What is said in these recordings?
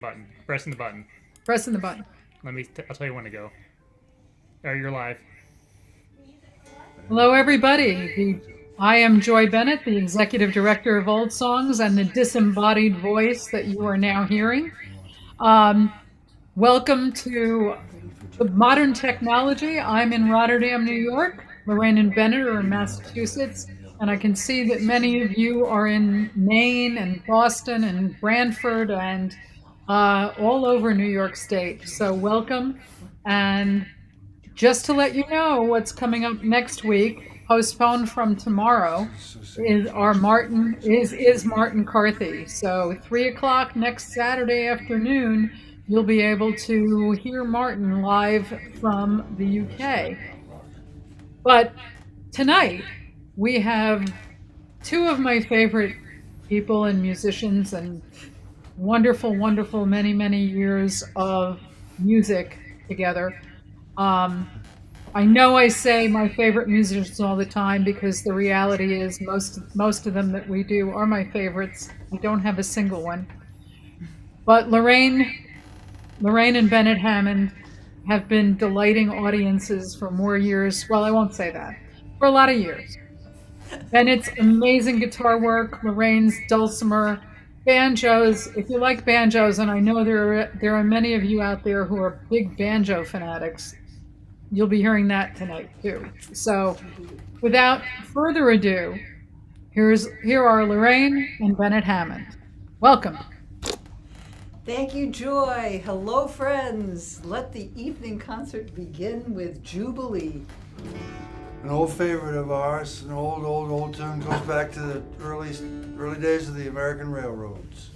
Button. Pressing the button. Pressing the button. I'll tell you when to go. You're live. Hello, everybody. I am Joy Bennett, the Executive Director of Old Songs, and the disembodied voice that you are now hearing. Welcome to the Modern Technology. I'm in Rotterdam, New York. Lorraine and Bennett are in Massachusetts. And I can see that many of you are in Maine and Boston and Brantford and all over New York State. So welcome. And just to let you know what's coming up next week, postponed from tomorrow, is Martin Carthy. So 3 o'clock next Saturday afternoon, you'll be able to hear Martin live from the UK. But tonight, we have two of my favorite people and musicians and wonderful, wonderful many, many years of music together. I know I say my favorite musicians all the time because the reality is most of them that we do are my favorites. I don't have a single one. But Lorraine and Bennett Hammond have been delighting audiences for more years. Well, I won't say that. For a lot of years. Bennett's amazing guitar work, Lorraine's dulcimer, banjos. If you like banjos, and I know there are many of you out there who are big banjo fanatics, you'll be hearing that tonight too. So without further ado, here are Lorraine and Bennett Hammond. Welcome. Thank you, Joy. Hello, friends. Let the evening concert begin with Jubilee. An old favorite of ours, an old tune, goes back to the early days of the American railroads.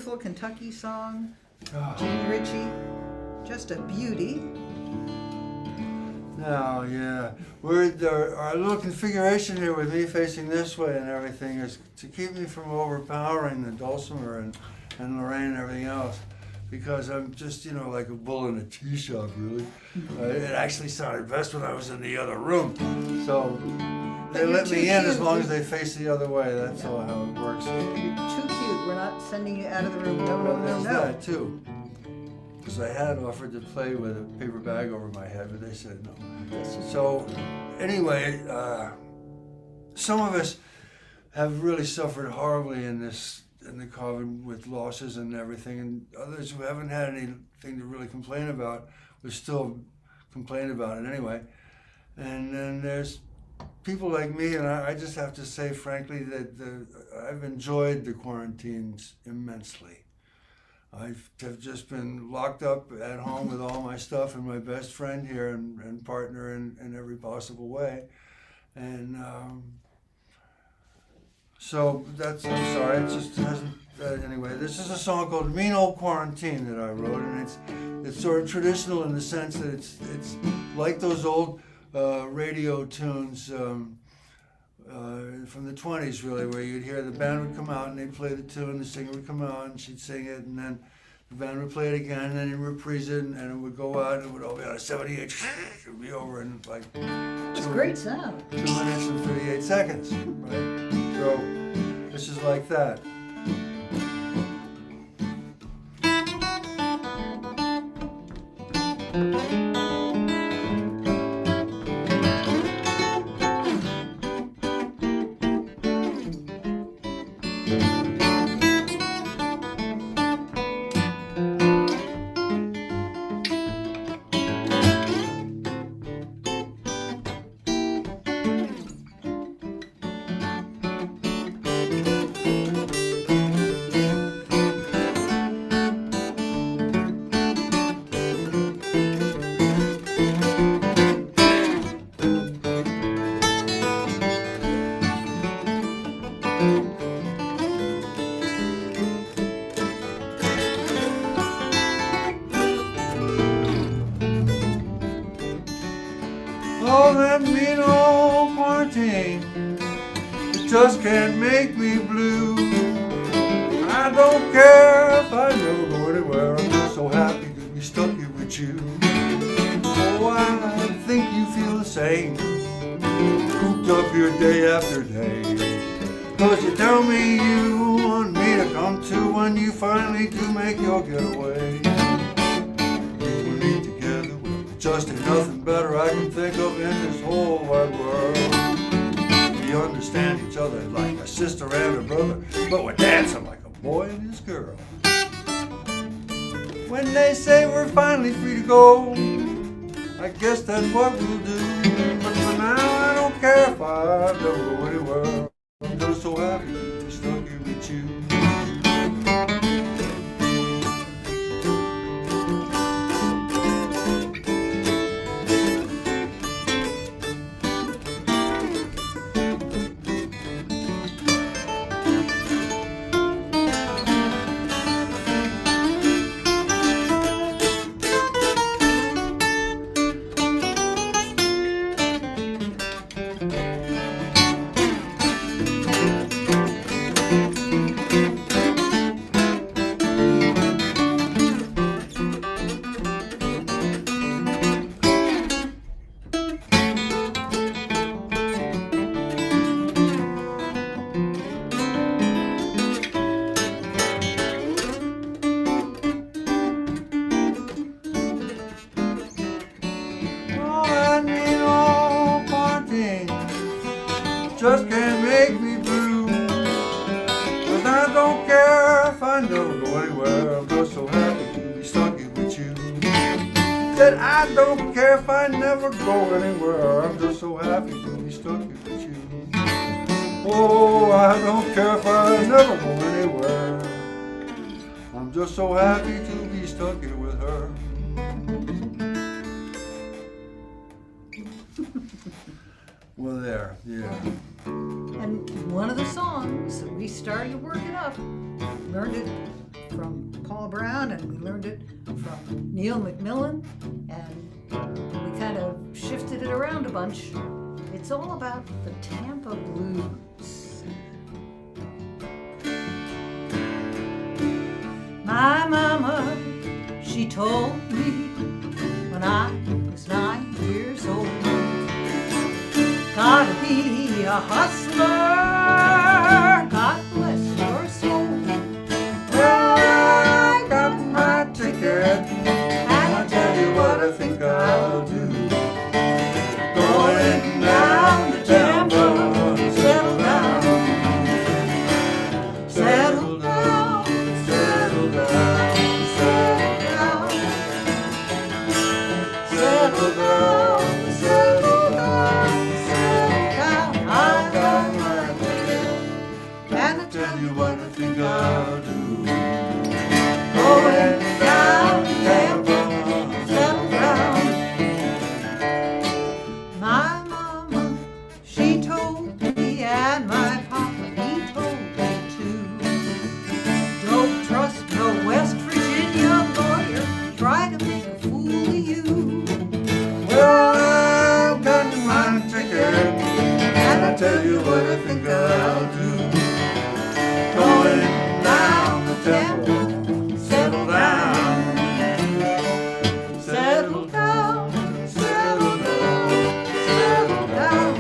beautiful Kentucky song, Oh. Jimmy Ritchie, just a beauty. Now, yeah, our little configuration here with me facing this way and everything is to keep me from overpowering the dulcimer and Lorraine and everything else, because I'm just, like a bull in a tea shop, really. It actually sounded best when I was in the other room. So they let me in as long as they face the other way. That's all how it works. You're too cute. We're not sending you out of the room. No, no, no, There's no. that, too. Because I had offered to play with a paper bag over my head, but they said no. So, anyway, some of us have really suffered horribly in the COVID with losses and everything, and others who haven't had anything to really complain about will still complain about it anyway. And then there's people like me, and I just have to say, frankly, that I've enjoyed the quarantines immensely. I have just been locked up at home with all my stuff and my best friend here and partner in every possible way. And so I'm sorry, it just hasn't, anyway, this is a song called Mean Old Quarantine that I wrote, and it's sort of traditional in the sense that it's like those old radio tunes from the 20s, really, where you'd hear the band would come out and they'd play the tune, the singer would come out and she'd sing it, and then the band would play it again, and then you'd reprise it, and it would go out, and it would all be on a 78, it would be over in like It's a great sound. 2 minutes and 38 seconds, right? So this is like that. Oh, that mean old quarantine, it just can't make me blue. I don't care if I never go anywhere, I'm just so happy to be stuck here with you. Oh, I think you feel the same, cooped up here day after day. 'Cause you tell me you want me to come to when you finally do make your getaway. We'll be together, just ain't nothing better I can think of in this whole wide world. We understand each other like a sister and a brother, but we're dancing like a boy and his girl. When they say we're finally free to go, I guess that's what we'll do. But for now I don't care if I never go anywhere. I'm just so happy to be stuck here with you. Just can't make me blue. 'Cause I don't care if I never go anywhere. I'm just so happy to be stuck here with you. Said I don't care if I never go anywhere. I'm just so happy to be stuck here with you. Oh, I don't care if I never go anywhere. I'm just so happy to be stuck here with her. Well, there, yeah. And one of the songs, we started working up, learned it from Paul Brown, and we learned it from Neil McMillan, and we kind of shifted it around a bunch. It's all about the Tampa Blues. My mama, she told me when I was 9 years old, gotta be a hustler, God bless your soul. Well, I got my ticket, and I'll tell you what I think I'll do. Going down to Tampa, settle down, settle down, settle down, settle down, settle down, settle down, settle down. I got my ticket, and I'll tell you what I think I'll do. Going down to Tampa, settle down. My mama, she told me, and my papa, he told me too. Don't trust no West Virginia lawyer, try to make a fool of you. Well, I've got my ticket, and I tell you what I think I'll do. Going down to Tampa, settle down, settle down, settle down, settle down,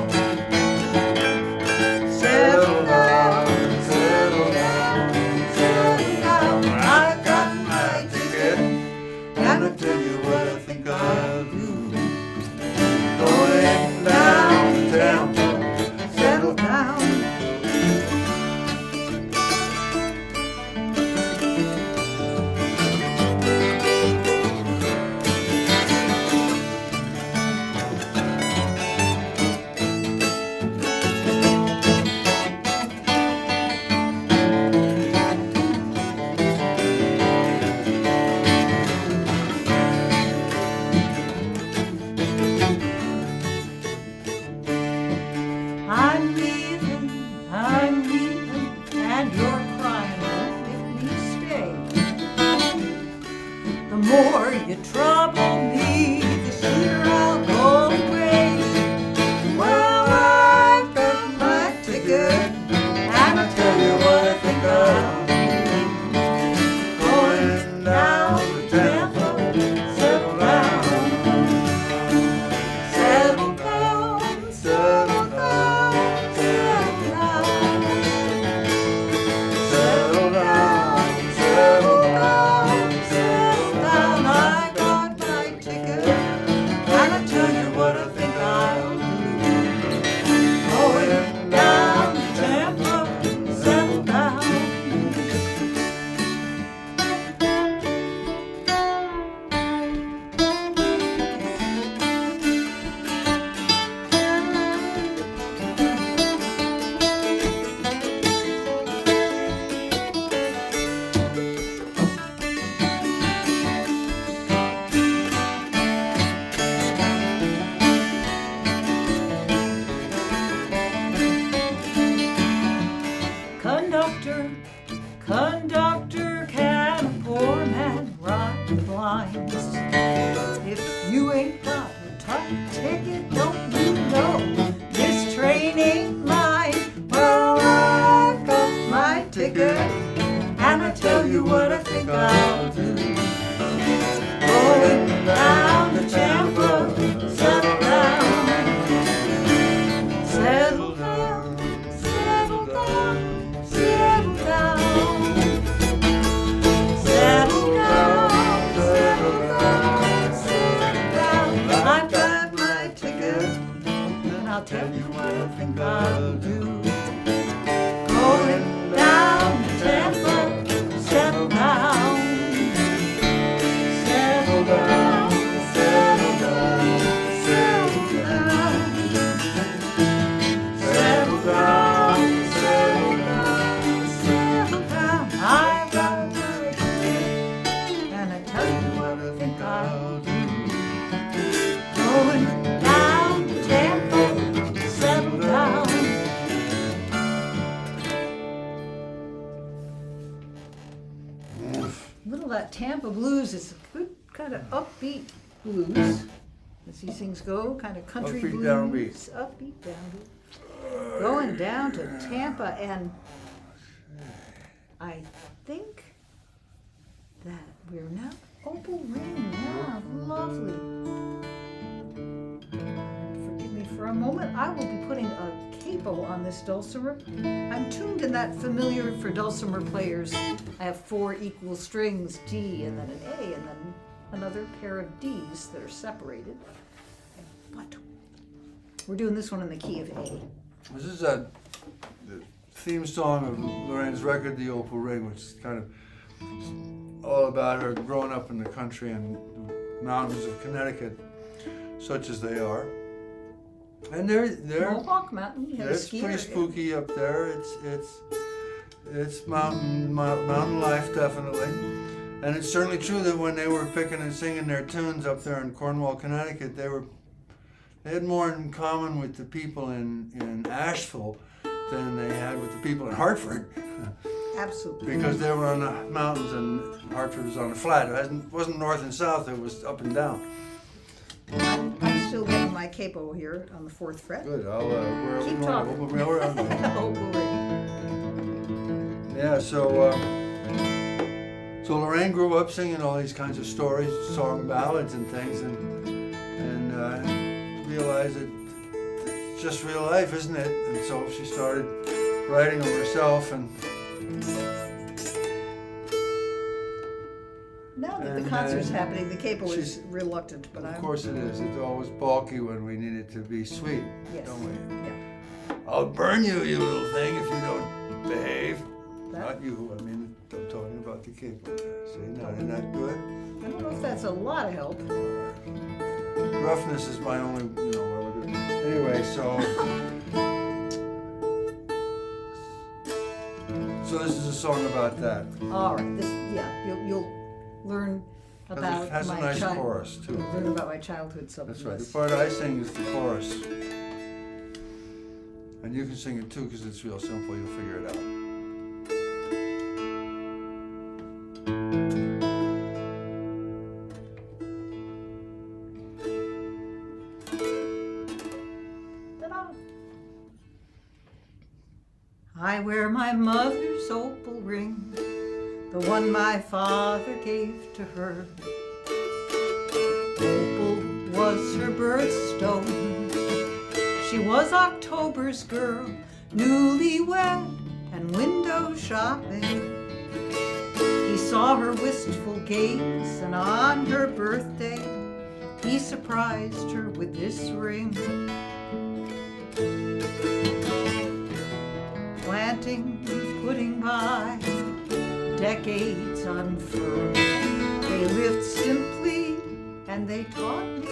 settle down, settle down, settle down. I got my ticket, and I tell you what I think I'll do. Going down to Tampa, settle down. I'm leaving, and you're crying, won't make me stay. The more you trouble me, the sooner I'll go away. Well, I've got my ticket, and I'll tell you what I think I'll do. Going down to Tampa, settle down, settle down, settle down, settle down, settle down, settle down, settle down. I got my ticket, and I tell you what I think I'll do. Going down to Tampa, settle down. Conductor, conductor, can a poor man ride the blinds? If you ain't got a tight ticket, don't you know this train ain't mine? Well, I've got my ticket, and I tell you what I think I'll do. Going down to Tampa, settle down, settle down, settle down, settle down, settle down, settle down, settle down. I've got my ticket, and I'll tell you what I think I'll do. Going down to Tampa, settle down, settle down, settle down, settle down, settle down, settle down, settle down. I've got my ticket, and I tell you what I think I'll do. Going down to Tampa, settle down, that Tampa blues. It's a good kind of upbeat blues, as these things go, kind of country Upbeat, blues. downbeat. Upbeat, downbeat. Going down to Tampa, and I think that we're now Opal Ring. Yeah, lovely. Forgive me for a moment. I will be putting a capo on this dulcimer. I'm tuned in that familiar for dulcimer players. I have 4 equal strings, D, and then an A, and then another pair of Ds that are separated. But we're doing this one in the key of A. This is the theme song of Lorraine's record, The Opal Ring, which is kind of all about her growing up in the country and the mountains of Connecticut, such as they are. And they're Mohawk Mountain. You had a it's ski pretty area. spooky up there. It's mountain life, definitely. And it's certainly true that when they were picking and singing their tunes up there in Cornwall, Connecticut, they had more in common with the people in Asheville than they had with the people in Hartford. Absolutely. Because they were on the mountains and Hartford was on the flat. It wasn't north and south, it was up and down. I'm still getting my capo here on the 4th fret. Good, I'll, Keep talking. Opal Ring. Yeah, so Lorraine grew up singing all these kinds of stories, song ballads and things, and realized that it's just real life, isn't it? And so she started writing them herself, and Now that the concert's happening, the capo is she's- reluctant, but of I'm. course it is. It's always balky when we need it to be sweet, Yes. don't we? Yeah. I'll burn you, you little thing, if you don't behave. That- Not you, I mean, I'm talking about the capo. See, now, isn't that good? I don't know if that's a lot of help. Roughness is my only, what I do. Anyway, so this is a song about that. All right, you'll learn about It has a nice chorus too. Learn about my childhood That's right. The subjects. part I sing is the chorus, and you can sing it too because it's real simple. You'll figure it out. I wear my mother's opal ring, the one my father gave to her. Opal was her birthstone. She was October's girl, newlywed and window shopping. He saw her wistful gaze, and on her birthday, he surprised her with this ring. Plantings, putting by, decades unfurled. They lived simply, and they taught me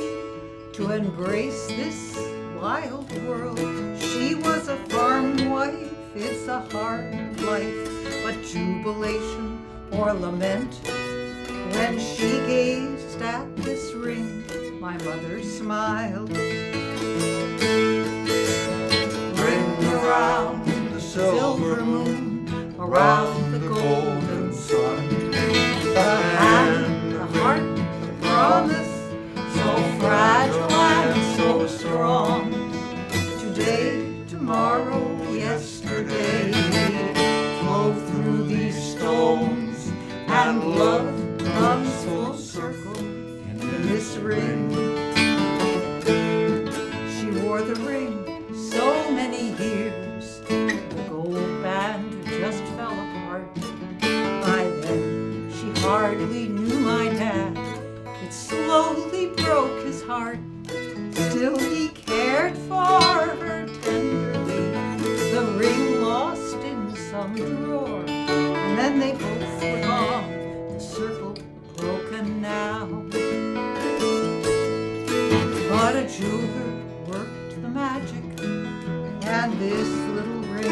to embrace this wild world. She was a farm wife, it's a hard life, but jubilation or lament. When she gazed at this ring, my mother smiled. Ring around the silver moon, around the golden sun. The hand, the heart, the promise, so fragile and so strong. Today, tomorrow, yesterday, flow through these stones, and love comes full circle in this ring. She wore the ring so many years, the gold band just fell apart. By then, she hardly knew my dad. It slowly broke his heart. Still he cared for her tenderly. The ring lost in some drawer, and then they both were gone. The circle broken now. But a jeweler worked the magic, and this little ring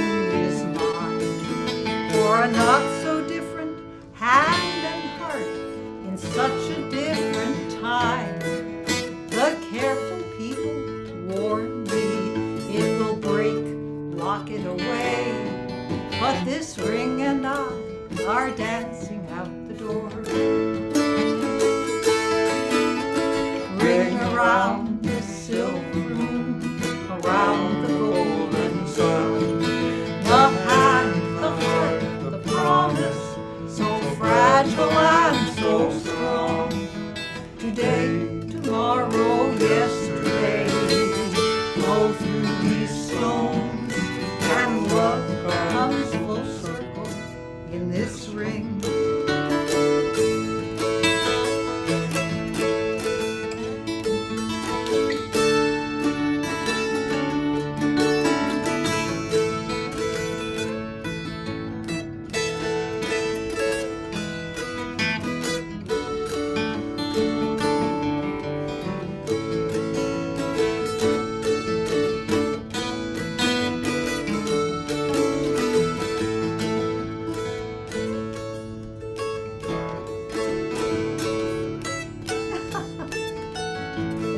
is mine. For a not so different hand and heart in such a different time. The careful people warn me it will break, lock it away. But this ring and I are dancing out the door. around the silver moon, around the golden sun. The hand, the heart, the promise, so fragile and so strong. Today, tomorrow, yesterday, flow through these stones, and love comes full circle in this ring.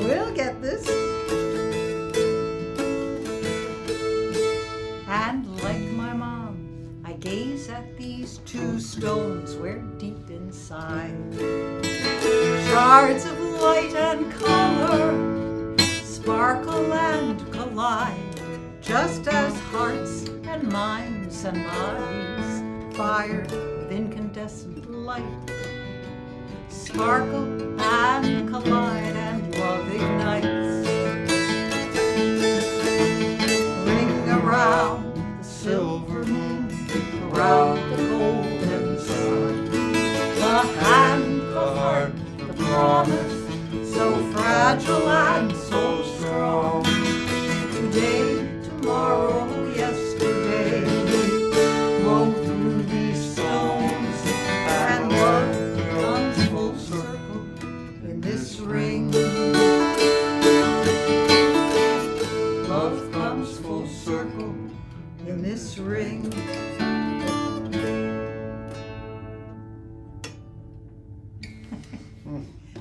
We'll get this. And like my mom, I gaze at these two stones where deep inside shards of light and color sparkle and collide, just as hearts and minds and bodies fired with incandescent light sparkle and collide, and love ignites. Ring around the silver moon, around the golden sun. The hand, the heart, the promise, so fragile and so strong. Today, tomorrow, yesterday, flow through these stones, and love comes full circle in this ring. Love comes full circle in this ring.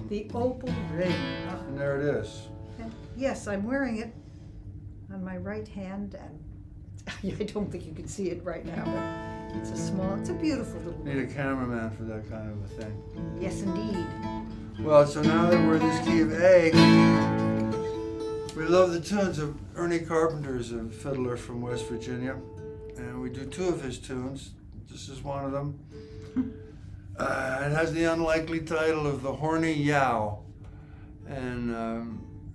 The Opal Ring. And there it is. Yes, I'm wearing it on my right hand, and I don't think you can see it right now, but it's a beautiful little Need a cameraman for that kind of a thing. Yes, indeed. Well, so now that we're in this key of A, we love the tunes of Ernie Carpenter's a fiddler from West Virginia, and we do two of his tunes. This is one of them. It has the unlikely title of the Horny Yao, and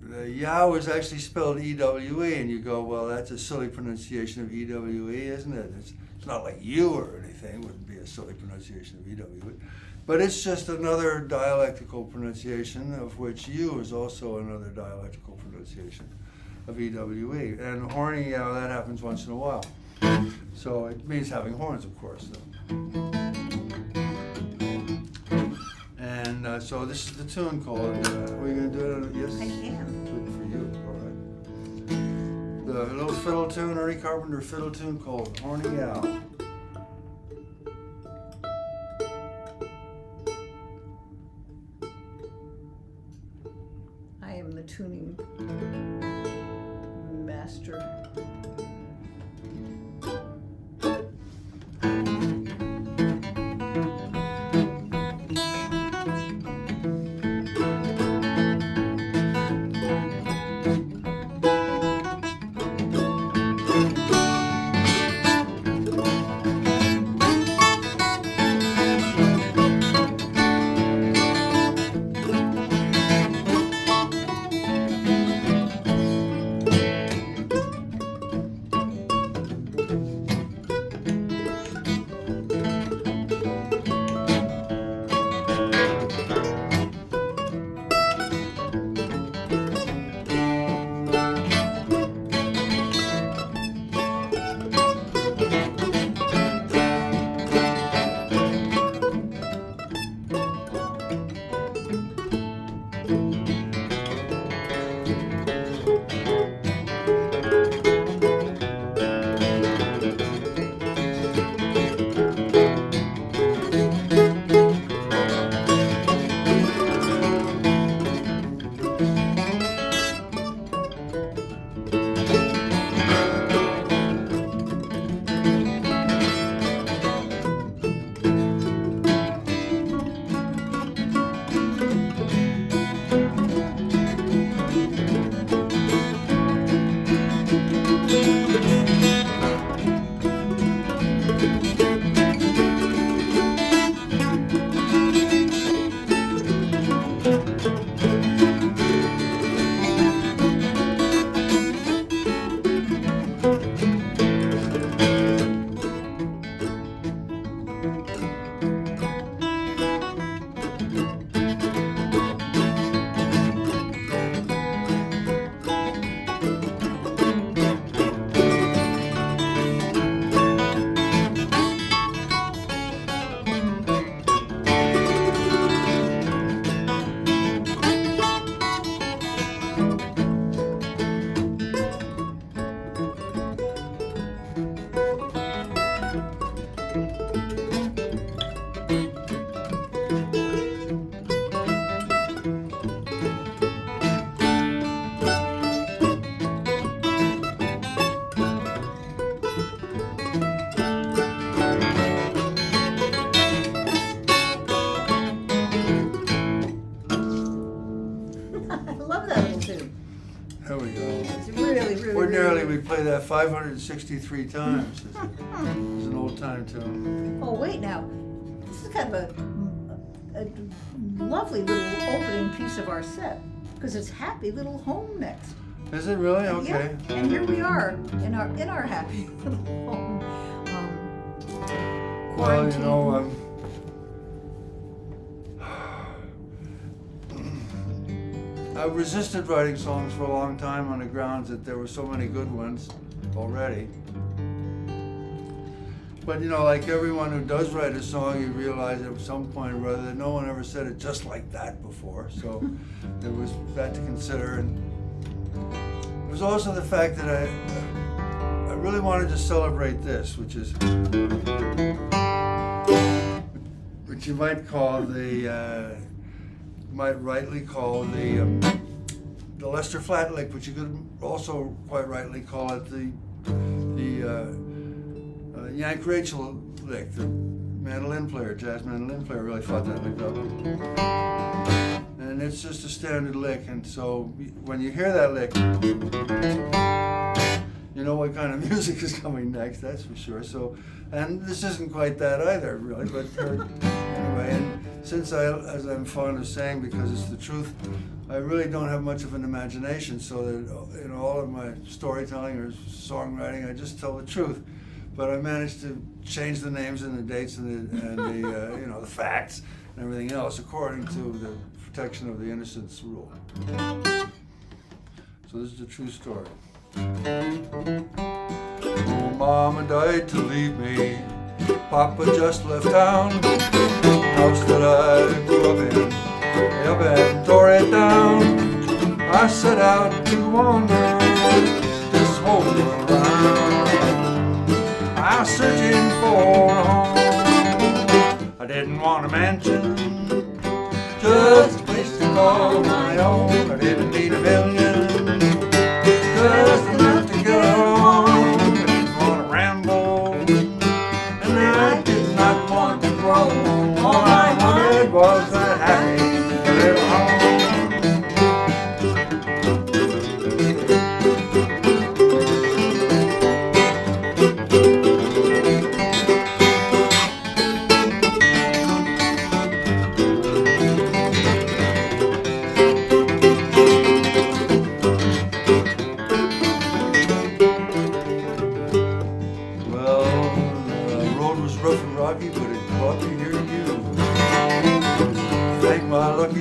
the Yao is actually spelled E-W-E, and you go, well, that's a silly pronunciation of E-W-E, isn't it? It's not like you or anything. It wouldn't be a silly pronunciation of E-W-E. But it's just another dialectical pronunciation, of which U is also another dialectical pronunciation of E-W-E. And Horny Yao, that happens once in a while. So it means having horns, of course, though. And so this is the tune called, are you going to do it? Yes? I can. Good for you, all right. The little fiddle tune, Ernie Carpenter fiddle tune called Horny Yao. I am the tuning master. I love that little tune. There we go. It's really, really, Ordinarily, really... we play that 563 times. It's an old time tune. Oh, wait now. This is kind of a lovely little opening piece of our set, because it's Happy Little Home next. Is it really? Okay. Yeah, and here we are in our happy little home. Well, you know, I resisted writing songs for a long time on the grounds that there were so many good ones already. But you know, like everyone who does write a song, you realize at some point or other that no one ever said it just like that before. So there was that to consider. And there was also the fact that I really wanted to celebrate this, which is what you might call the, might rightly call the Lester Flat lick, but you could also quite rightly call it the Yank Rachel lick. The mandolin player, jazz mandolin player, really thought that lick up. And it's just a standard lick, and so when you hear that lick, you know what kind of music is coming next, that's for sure. So, and this isn't quite that either, really, but anyway, and since as I'm fond of saying, because it's the truth, I really don't have much of an imagination, so that in all of my storytelling or songwriting, I just tell the truth. But I managed to change the names and the dates and the you know, the facts and everything else according to the protection of the innocence rule. So this is a true story. Oh, Mama died to leave me. Papa just left town. House that I grew up in, up and tore it down. I set out to wander this whole world around. I was searching for a home. I didn't want a mansion, just a place to call my own. I didn't need a million, just enough to get along. I didn't want to ramble, and I did not want to grow. All I wanted was a happy little home.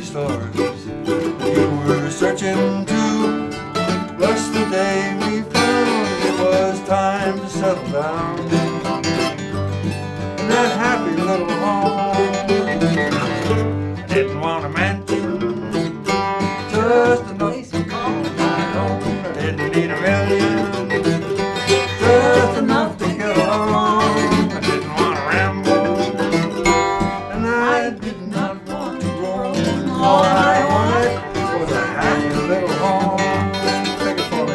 Stars. You were searching too. Bless the day we found it was time to settle down in that happy little home. I didn't want a mansion, just a place to call my own. I didn't need a million, just enough to get along. I didn't want to ramble, and I did not want to grow. All I wanted was a happy little home. Take it for me,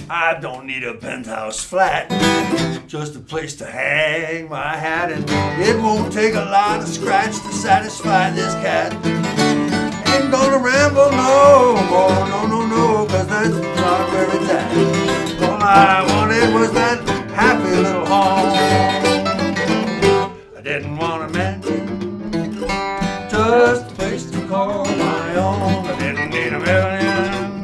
I don't need a penthouse flat, just a place to hang my hat, and it won't take a lot of scratch to satisfy this cat. Ain't gonna ramble no more, no, cause that's not where it's at. All I wanted was that happy little home. I didn't want a mansion, just a place to call my own. I didn't need a million,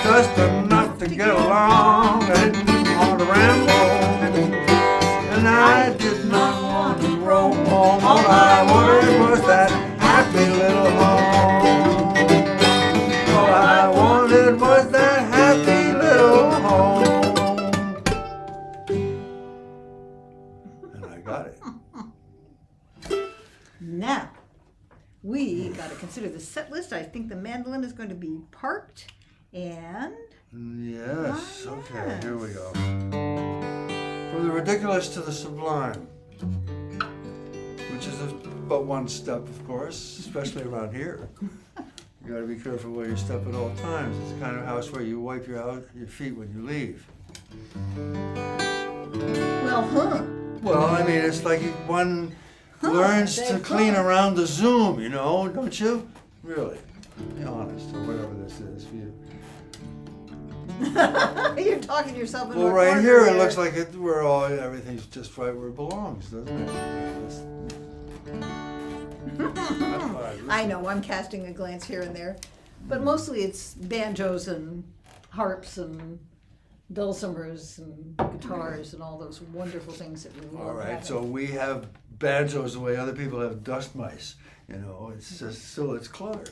just enough to get along. I didn't want to ramble, and I did not want to roam home. All I wanted was that happy little home. All I wanted was that happy little home. And I got it. Now, we got to consider the set list. I think the mandolin is going to be parked, and... Yes, okay, here we go. From the ridiculous to the sublime, which is but one step, of course, especially around here. You gotta be careful where you step at all times. It's the kind of house where you wipe your feet when you leave. Well, Well, I mean, it's like one learns to clean around the Zoom, you know, don't you? Really, be honest, or whatever this is for you. You're talking yourself into Well, a right corner here, it there. looks like everything's just right where it belongs, doesn't it? I know, I'm casting a glance here and there, but mostly it's banjos and harps and dulcimers and guitars and all those wonderful things that we love. All right, having. so we have banjos the way other people have dust mice. You know, it's just still it's clutter.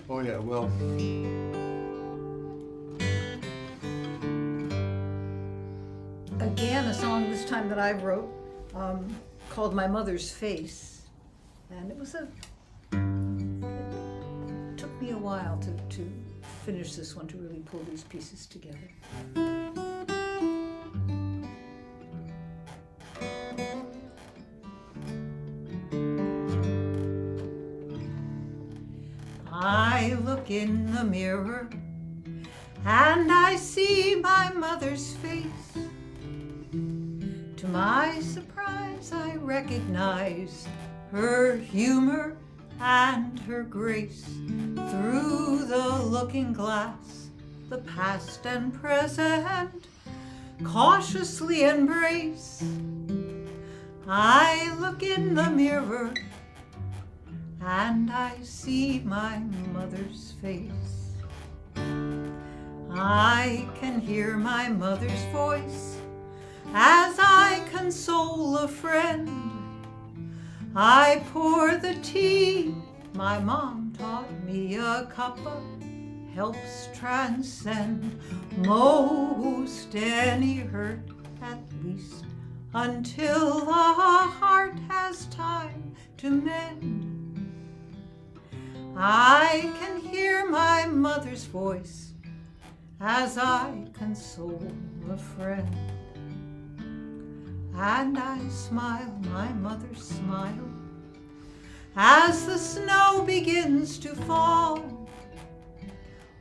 Oh yeah, well. Again, a song this time that I wrote called "My Mother's Face," and it took me a while to finish this one, to really pull these pieces together. I look in the mirror and I see my mother's face. To my surprise, I recognize her humor and her grace. Through the looking glass, the past and present cautiously embrace. I look in the mirror and I see my mother's face. I can hear my mother's voice as I console a friend. I pour the tea my mom taught me, a cuppa helps transcend most any hurt, at least until the heart has time to mend. I can hear my mother's voice as I console a friend. And I smile my mother's smile as the snow begins to fall.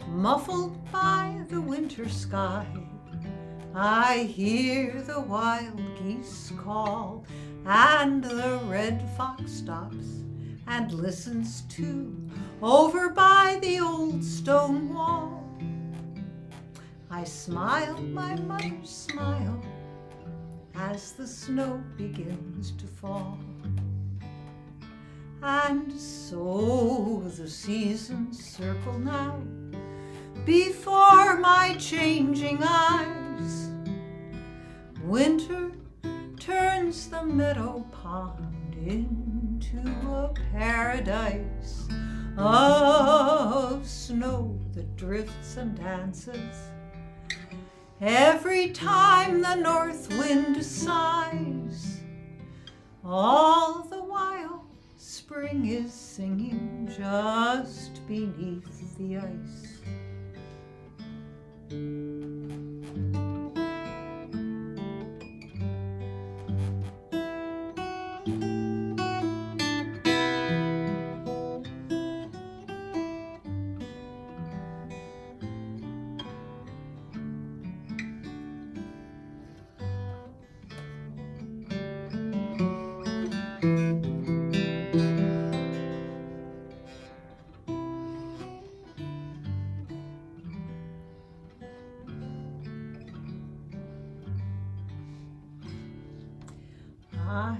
Muffled by the winter sky, I hear the wild geese call, and the red fox stops and listens too, over by the old stone wall. I smile my mother's smile as the snow begins to fall. And so the seasons circle now before my changing eyes. Winter turns the meadow pond into a paradise of snow that drifts and dances every time the north wind sighs. All the while spring is singing just beneath the ice. I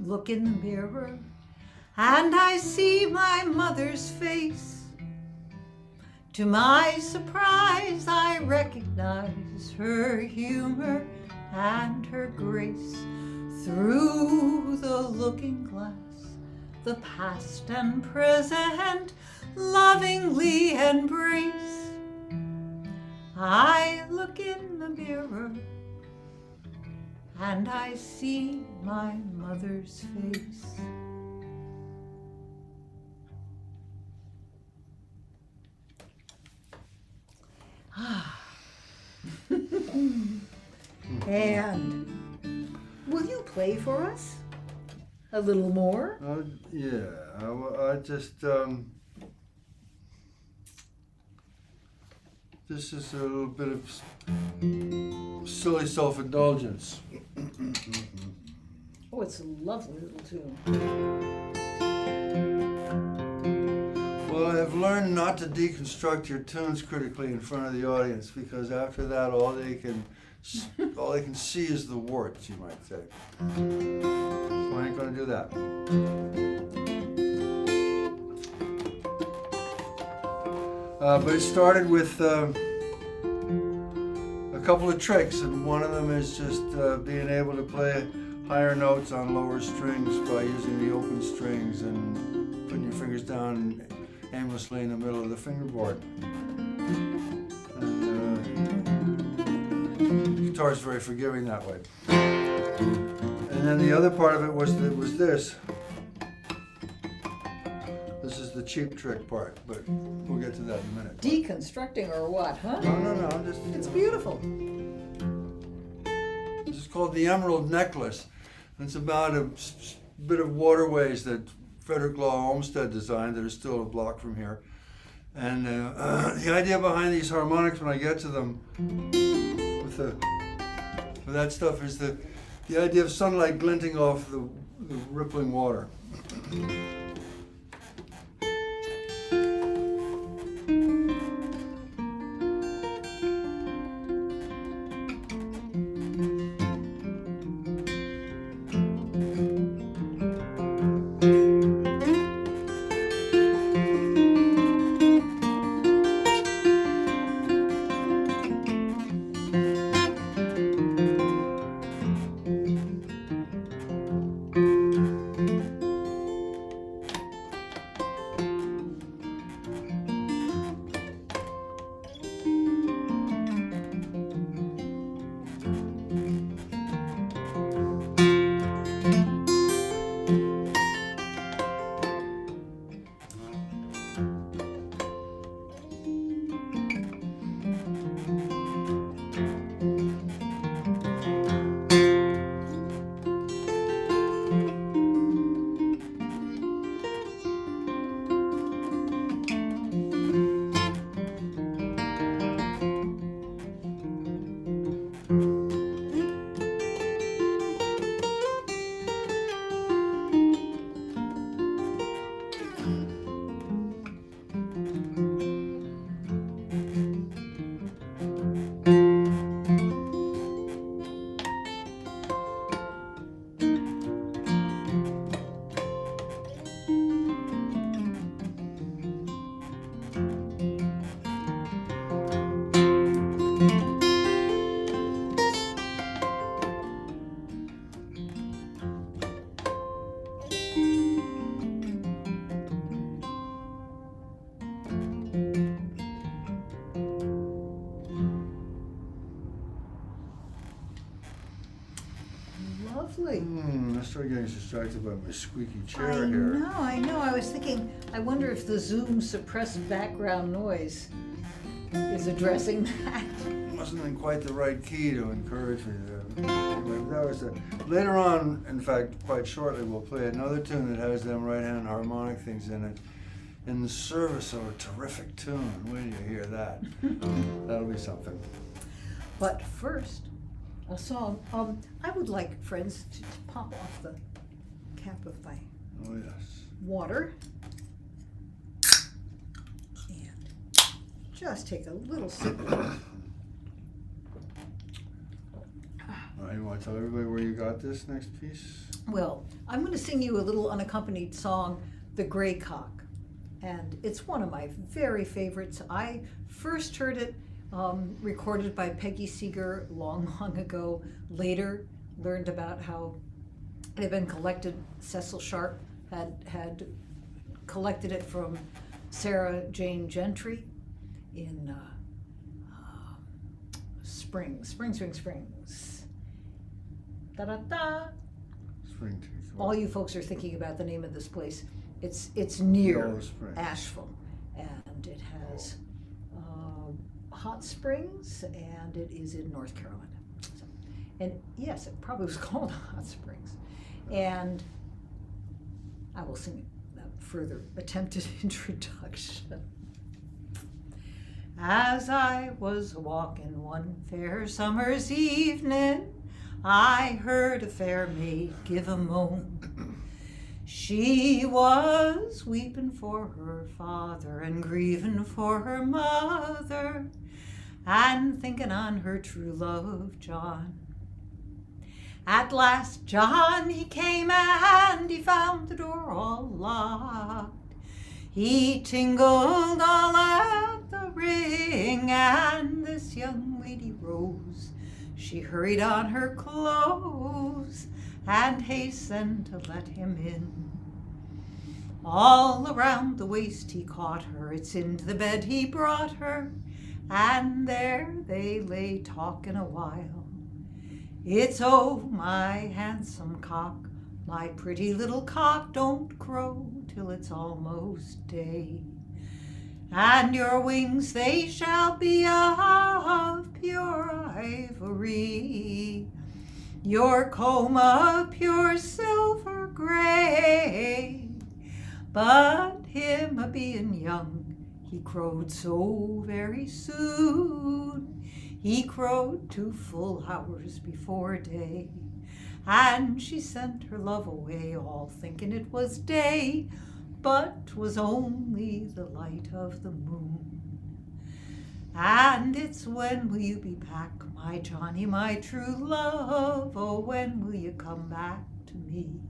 look in the mirror and I see my mother's face. To my surprise, I recognize her humor and her grace. Through the looking glass, the past and present lovingly embrace. I look in the mirror and I see my mother's face. And will you play for us a little more? Yeah, I just, this is a little bit of silly self-indulgence. Oh, it's a lovely little tune. Well, I've learned not to deconstruct your tunes critically in front of the audience, because after that, all they can see is the warts, you might say. So I ain't gonna do that. But it started with a couple of tricks, and one of them is just being able to play higher notes on lower strings by using the open strings and putting your fingers down aimlessly in the middle of the fingerboard. And guitar is very forgiving that way. And then the other part of it was this. This is the cheap trick part, but we'll get to that in a minute. Deconstructing or what, huh? No, I'm just... It's beautiful. This is called the Emerald Necklace. It's about a bit of waterways that Frederick Law Olmsted designed that are still a block from here. And the idea behind these harmonics, when I get to them, with that stuff, is the idea of sunlight glinting off the rippling water. I started getting distracted by my squeaky chair here. I know. I was thinking, I wonder if the Zoom suppressed background noise is addressing that. Wasn't in quite the right key to encourage me there. Anyway, that was later on, in fact, quite shortly, we'll play another tune that has them right-hand harmonic things in it, in the service of a terrific tune. When do you hear that? That'll be something. But first, a song. I would like, friends, to pop off the cap of my water and just take a little sip. All right, you want to tell everybody where you got this next piece? Well, I'm going to sing you a little unaccompanied song, The Gray Cock. And it's one of my very favorites. I first heard it recorded by Peggy Seeger long ago. Later learned about how it had been collected. Cecil Sharp had collected it from Sarah Jane Gentry in Springs. Da-da-da. Spring. All you folks are thinking about the name of this place. It's near Asheville, and it has hot springs, and it is in North Carolina. So, And yes, it probably was called Hot Springs. And I will sing a further attempted introduction. As I was walking one fair summer's evening, I heard a fair maid give a moan. She was weeping for her father and grieving for her mother and thinking on her true love, John. At last John, he came and he found the door all locked. He tingled all at the ring, and this young lady rose. She hurried on her clothes and hastened to let him in. All around the waist he caught her, it's into the bed he brought her, and there they lay talking a while. It's, oh, my handsome cock, my pretty little cock, don't crow till it's almost day. And your wings, they shall be of pure ivory, your comb of pure silver gray. But him a being young, he crowed so very soon. He crowed 2 full hours before day. And she sent her love away, all thinking it was day, but 'twas only the light of the moon. And it's, when will you be back, my Johnny, my true love? Oh, when will you come back to me?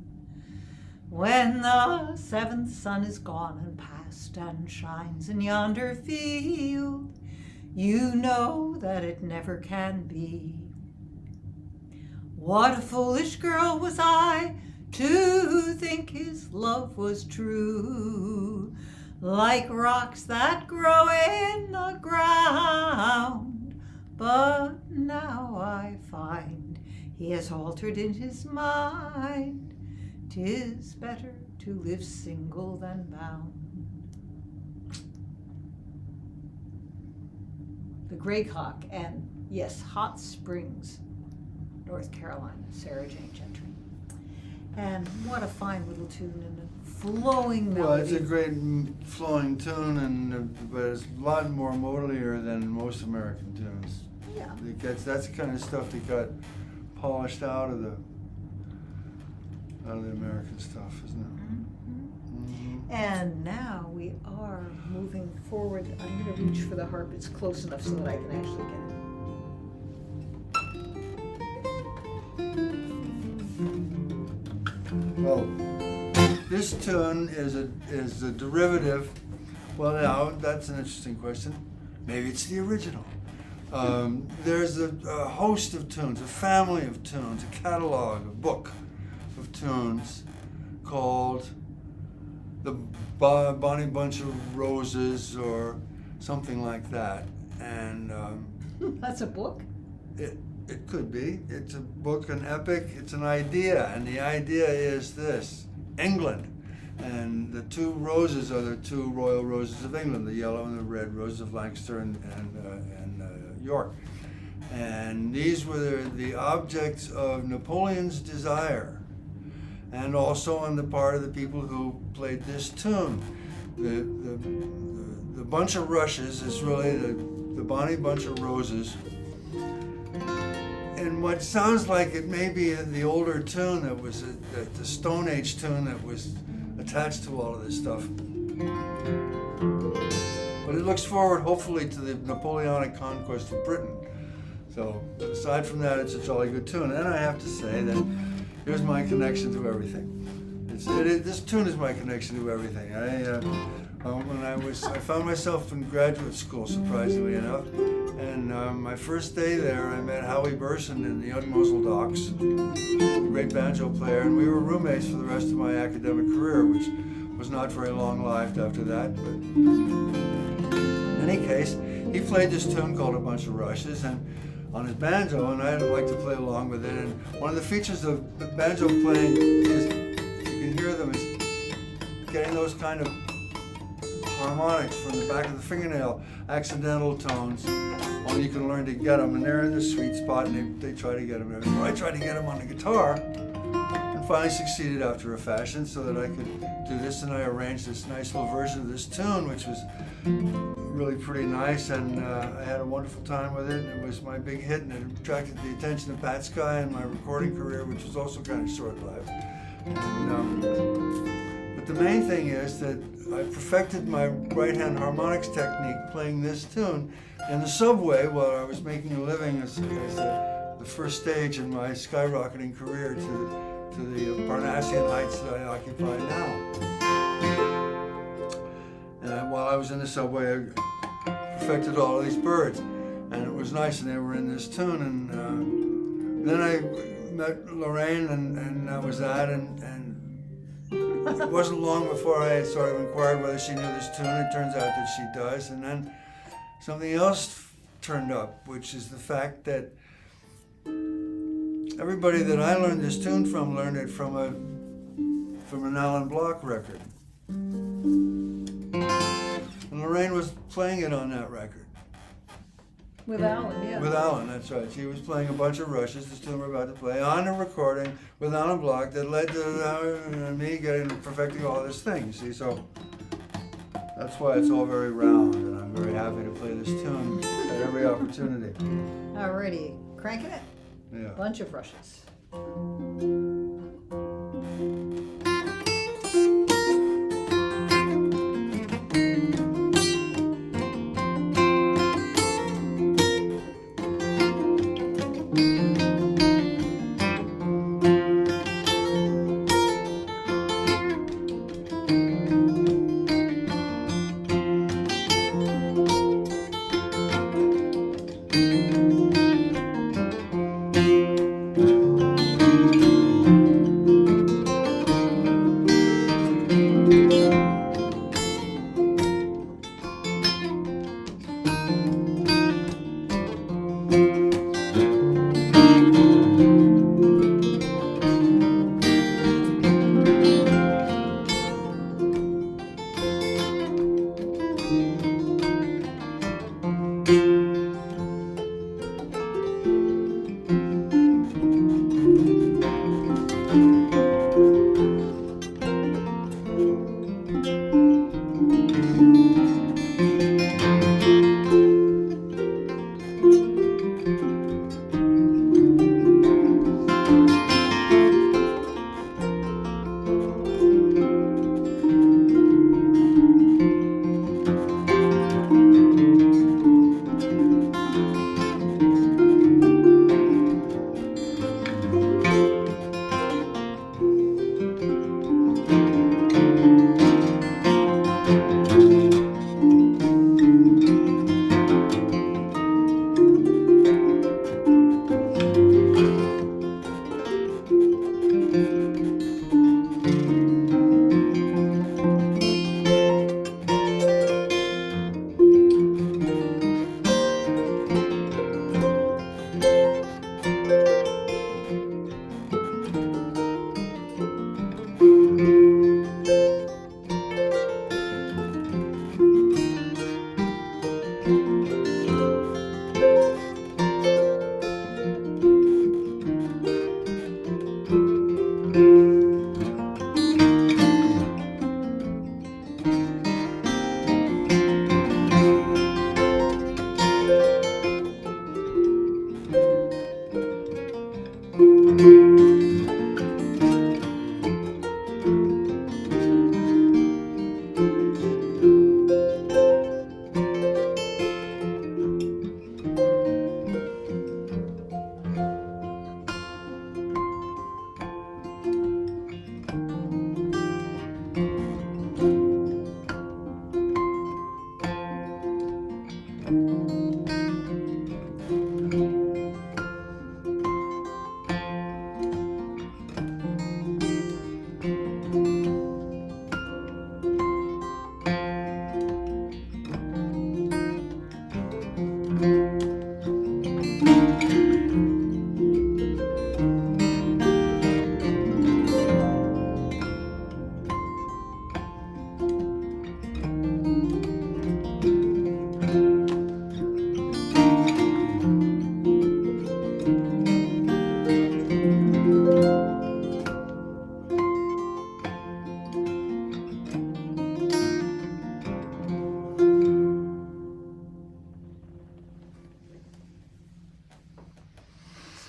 When the 7th sun is gone and past and shines in yonder field, you know that it never can be. What a foolish girl was I to think his love was true, like rocks that grow in the ground. But now I find he has altered in his mind. 'Tis better to live single than bound. The Graycock, and yes, Hot Springs, North Carolina, Sarah Jane Gentry. And what a fine little tune and a flowing melody. Well, it's a great flowing tune, but it's a lot more modalier than most American tunes. Yeah. That's the kind of stuff that got polished out of the American stuff, isn't it? Mm-hmm. And now we are moving forward. I'm going to reach for the harp. It's close enough so that I can actually get it. Well, this tune is a derivative. Well, now that's an interesting question. Maybe it's the original. There's a host of tunes, a family of tunes, a catalog, a book of tunes called the Bonnie Bunch of Roses or something like that. And That's a book? It could be. It's a book, an epic, it's an idea, and the idea is this: England. And the 2 roses are the 2 royal roses of England, the yellow and the red roses of Lancaster and York. And these were the objects of Napoleon's desire, and also on the part of the people who played this tune. The bunch of rushes is really the Bonnie Bunch of Roses. And what sounds like it may be the older tune that was the Stone Age tune that was attached to all of this stuff. But it looks forward, hopefully, to the Napoleonic conquest of Britain. So, aside from that, it's a jolly good tune. And I have to say that here's my connection to everything. This tune is my connection to everything. I found myself in graduate school, surprisingly enough. And my first day there, I met Howie Burson in the Young Muzzle Docks, a great banjo player, and we were roommates for the rest of my academic career, which was not very long-lived after that. But in any case, he played this tune called A Bunch of Rushes and on his banjo, and I'd like to play along with it. And one of the features of the banjo playing is, you can hear them, is getting those kind of harmonics from the back of the fingernail, accidental tones. Only you can learn to get them, and they're in the sweet spot, and they try to get them everywhere. I tried to get them on the guitar, and finally succeeded after a fashion so that I could do this, and I arranged this nice little version of this tune, which was really pretty nice, and I had a wonderful time with it. It was my big hit, and it attracted the attention of Pat Sky in my recording career, which was also kind of short-lived. But the main thing is that I perfected my right-hand harmonics technique playing this tune in the subway while I was making a living as the first stage in my skyrocketing career to the Parnassian heights that I occupy now. And while I was in the subway, I perfected all of these birds, and it was nice, and they were in this tune. And then I met Lorraine, and that was that. And it wasn't long before I had sort of inquired whether she knew this tune. It turns out that she does. And then something else turned up, which is the fact that everybody that I learned this tune from learned it from an Alan Block record. And Lorraine was playing it on that record. With Alan, yeah. With Alan, that's right. She was playing a bunch of rushes, this tune we're about to play, on a recording with Alan Block that led to me perfecting all this thing, you see. So that's why it's all very round, and I'm very happy to play this tune at every opportunity. Alrighty, cranking it. Yeah. Bunch of rushes.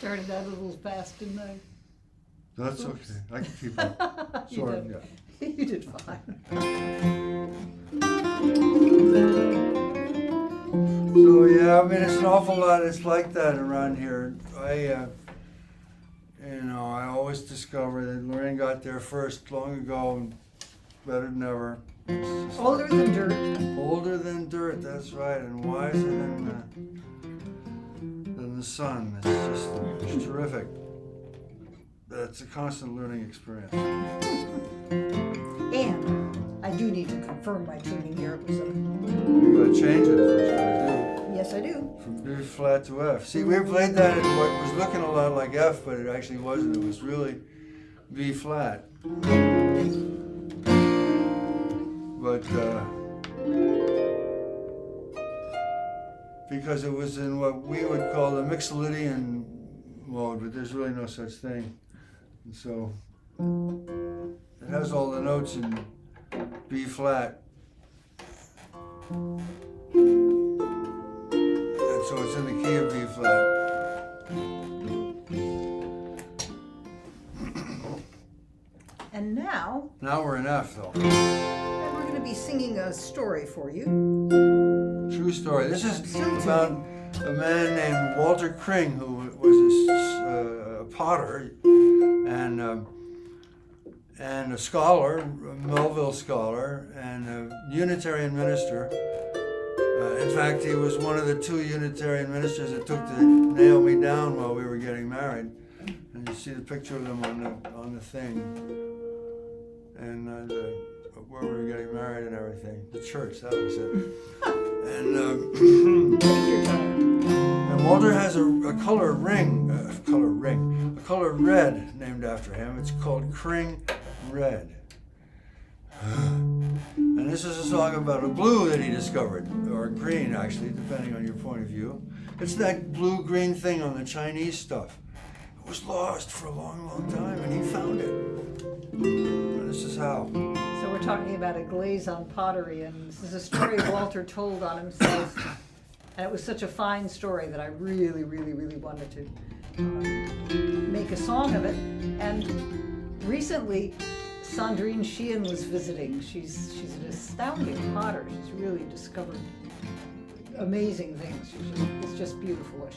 started that a little fast, didn't I? That's okay. I can keep up. You Sorry. did. Yeah. You did fine. So yeah, I mean, it's an awful lot. It's like that around here. I always discover that Lorraine got there first long ago, and better than ever. Older than dirt. Older than dirt. That's right, and wiser than the sun. It's terrific. It's a constant learning experience. And I do need to confirm my tuning here. It was You gotta change it. Is what you gotta do. yes, I do. From B flat to F. See, we played that in what was looking a lot like F, but it actually wasn't. It was really B flat. But because it was in what we would call the Mixolydian mode, but there's really no such thing. And so it has all the notes in B flat. So it's in the key of B flat. And now We're in F though. we're going to be singing a story for you. True story. This is about a man named Walter Kring, who was a potter and a scholar, a Melville scholar, and a Unitarian minister. In fact, he was one of the two Unitarian ministers that took to nail me down while we were getting married. And you see the picture of them on the thing, and where we were getting married and everything. The church, that was it. And Take your time. and Walter has a color red named after him. It's called Kring Red. And this is a song about a blue that he discovered, or green actually, depending on your point of view. It's that blue-green thing on the Chinese stuff. It was lost for a long, long time, and he found it. And this is how. So we're talking about a glaze on pottery, and this is a story Walter told on himself. And it was such a fine story that I really, really, really wanted to make a song of it. And recently, Sandrine Sheehan was visiting. She's an astounding potter. She's really discovered amazing things. It's just beautiful what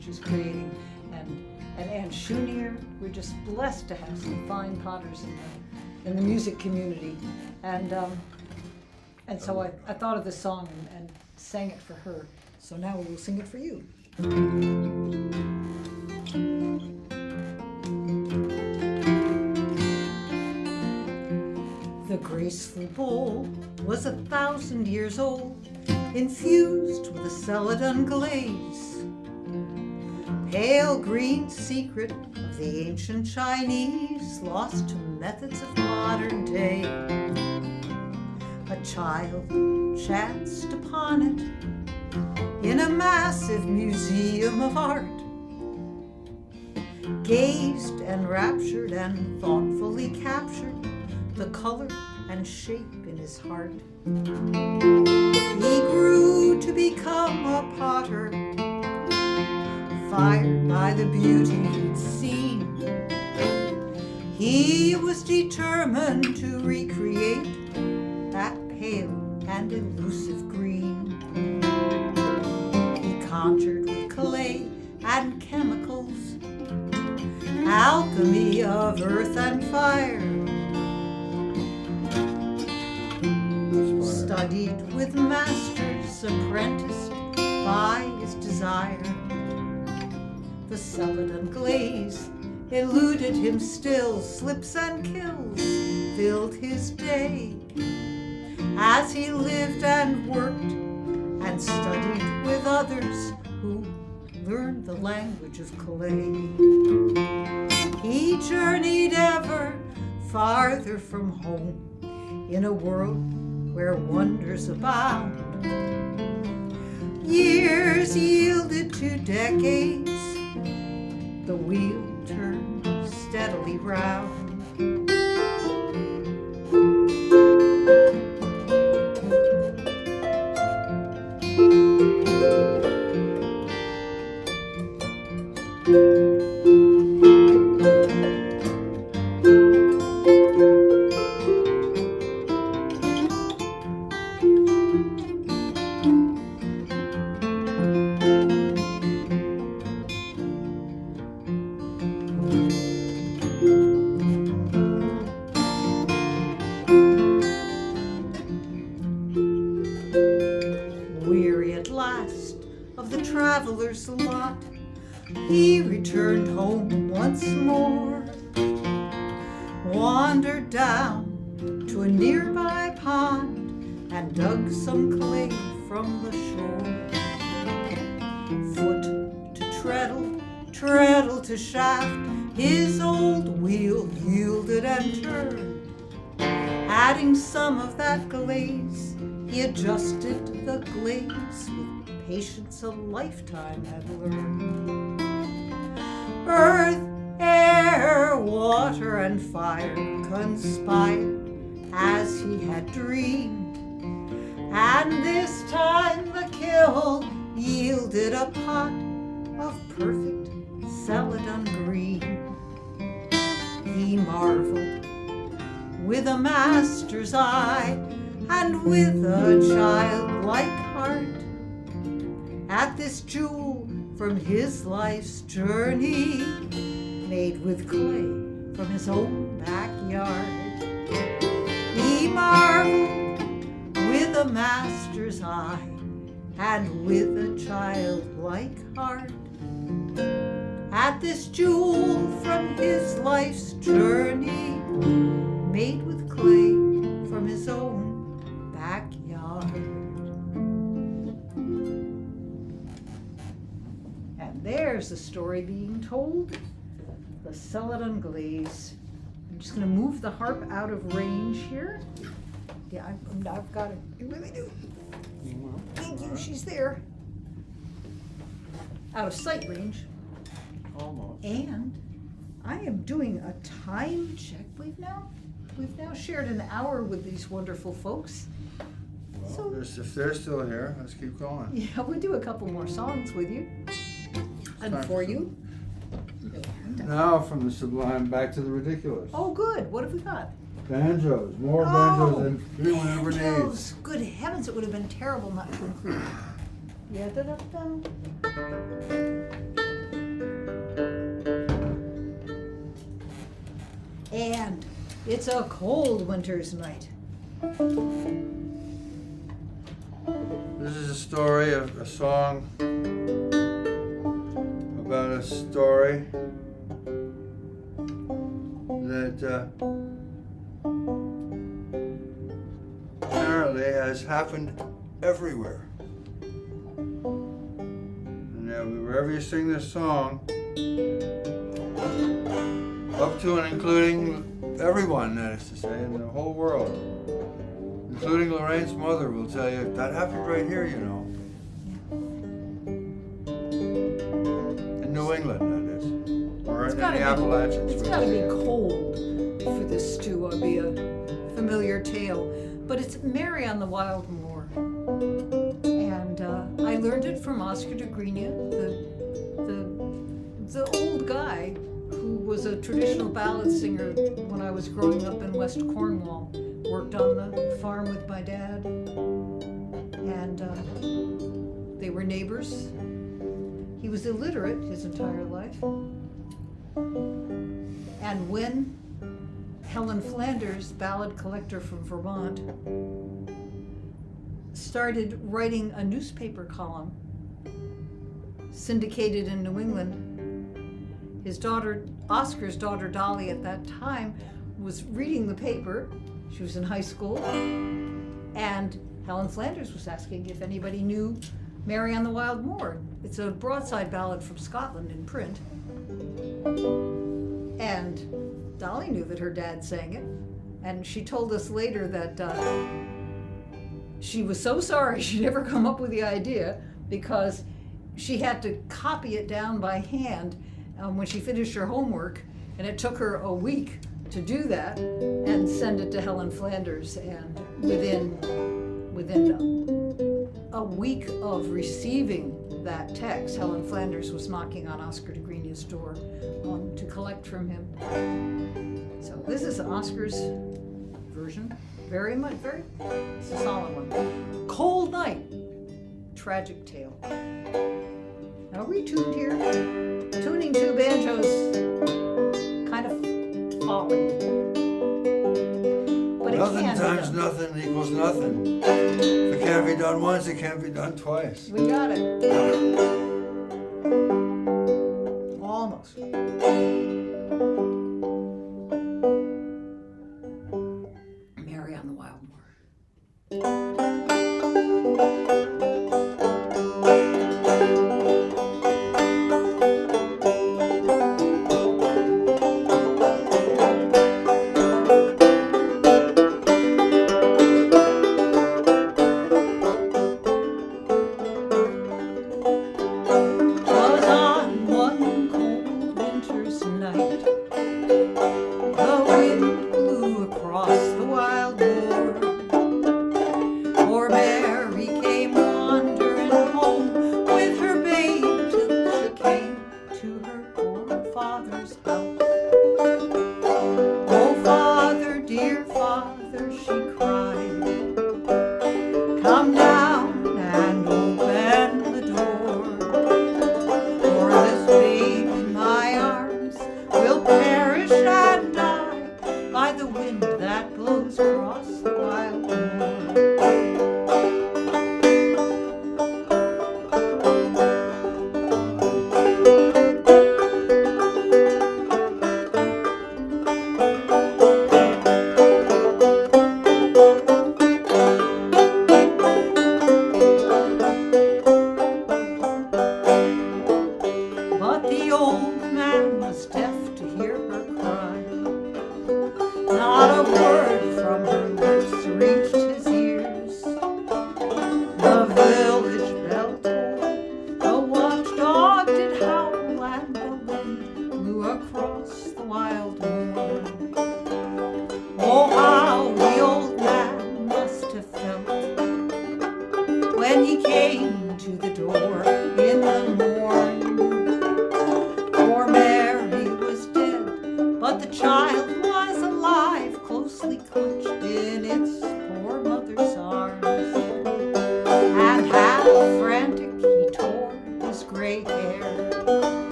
she's creating. And Anne Schunier, we're just blessed to have some fine potters in the music community. And so I thought of this song and sang it for her. So now we will sing it for you. The graceful bowl was 1,000 years old, infused with a celadon glaze, pale green secret of the ancient Chinese, lost to methods of modern day. A child chanced upon it in a massive museum of art, gazed enraptured and thoughtfully captured the color and shape in his heart. He grew to become a potter, fired by the beauty he'd seen. He was determined to recreate that pale and elusive green. He conjured with clay and chemicals, alchemy of earth and fire, studied with masters, apprenticed by his desire. The celadon glaze eluded him still, slips and kills filled his day, as he lived and worked and studied with others who learned the language of clay. He journeyed ever farther from home in a world where wonders abound. Years yielded to decades, the wheel turned steadily round. traveler's lot, he returned home once more, wandered down to a nearby pond and dug some clay from the shore. Foot to treadle, treadle to shaft, his old wheel yielded and turned. Adding some of that glaze, he adjusted the glaze with patience a lifetime had learned. Earth, air, water, and fire conspired as he had dreamed, and this time the kiln yielded a pot of perfect celadon green. He marveled with a master's eye and with a childlike heart at this jewel from his life's journey, made with clay from his own backyard. He marveled with a master's eye and with a childlike heart at this jewel from his life's journey, made with clay from his own backyard. And there's the story being told, the celadon glaze. I'm just going to move the harp out of range here. Yeah, I've got it. I really do. Thank you, she's there. Out of sight range. Almost. And I am doing a time check. We've now shared an hour with these wonderful folks. Well, So- if they're still here, let's keep going. Yeah, we'll do a couple more songs with you and Time for for you. And, Now from the sublime back to the ridiculous. oh, good. What have we got? Banjos, more Oh, banjos than anyone ever needs. Banjos. Good heavens, it would have been terrible not to include. Yeah, and it's a cold winter's night. This is a story of a song about a story that apparently has happened everywhere. And wherever you sing this song, up to and including everyone, that is to say, in the whole world, including Lorraine's mother, will tell you that happened right here, you know. In New England, that is. Or in the Appalachians. It's got to be cold for this to be a familiar tale. But it's Mary on the Wild Moor. And I learned it from Oscar de Grigna, the old guy who was a traditional ballad singer when I was growing up in West Cornwall. Worked on the farm with my dad, and they were neighbors. He was illiterate his entire life. And when Helen Flanders, ballad collector from Vermont, started writing a newspaper column syndicated in New England, his daughter, Oscar's daughter Dolly at that time, was reading the paper. She was in high school, and Helen Flanders was asking if anybody knew Mary on the Wild Moor. It's a broadside ballad from Scotland in print. And Dolly knew that her dad sang it, and she told us later that she was so sorry she'd ever come up with the idea, because she had to copy it down by hand when she finished her homework, and it took her a week to do that and send it to Helen Flanders. And within a week of receiving that text, Helen Flanders was knocking on Oscar de Grigna's his door to collect from him. So this is Oscar's version. It's a solid one. Cold Night, Tragic Tale. Are we tuned here? Tuning two banjos, kind of folly. But it Nothing can be times done. nothing equals nothing. If it can't be done once, it can't be done twice. We got it. Almost. Mary on the Wild Moor.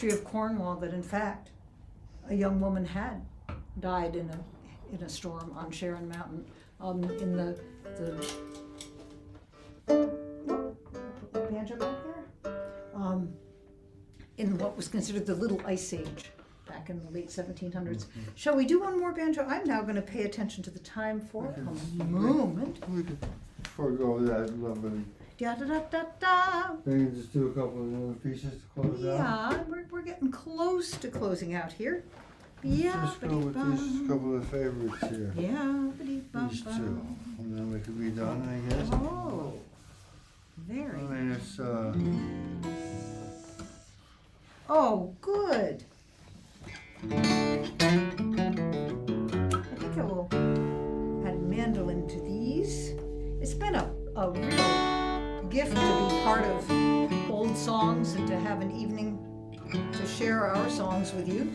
Of Cornwall that in fact a young woman had died in a storm on Sharon Mountain in the banjo back there in what was considered the Little Ice Age back in the late 1700s. Shall we do one more banjo? I'm now going to pay attention to the time for a moment. We could forego that lovely. Do Da-da-da-da-da. Then you just do a couple of other pieces to close out. Yeah, we're getting close to closing out here. Yeah, Just go with these couple of favorites here. Yeah, These two. And then we could be done, I guess. Oh, very. I mean, it's, Oh, good. I think I will add mandolin to these. It's been a real gift to be part of old songs and to have an evening to share our songs with you.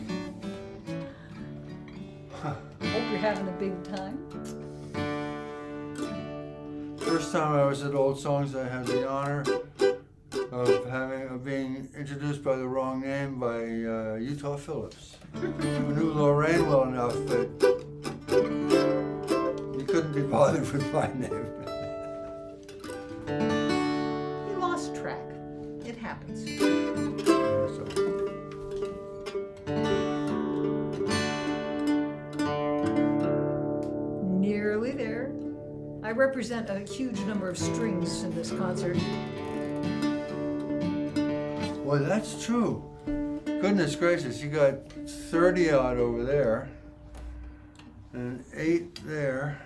Hope you're having a big time. first time I was at Old Songs, I had the honor of being introduced by the wrong name by Utah Phillips, who knew Lorraine well enough that he couldn't be bothered with my name. He lost track. It happens. So, Nearly there. I represent a huge number of strings in this concert. well, that's true. Goodness gracious, you got 30 odd over there and 8 there.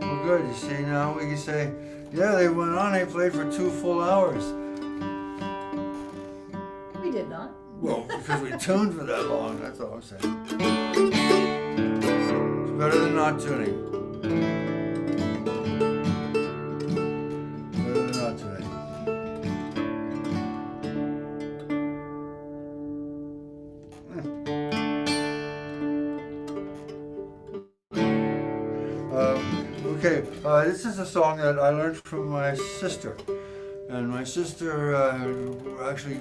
Well, good. You see, now we can say, yeah, they went on. They played for 2 full hours. We did not. Well, because we tuned for that long. That's all I'm saying. It's better than not tuning. Better than not tuning. Okay, this is a song that I learned from my sister. And my sister actually,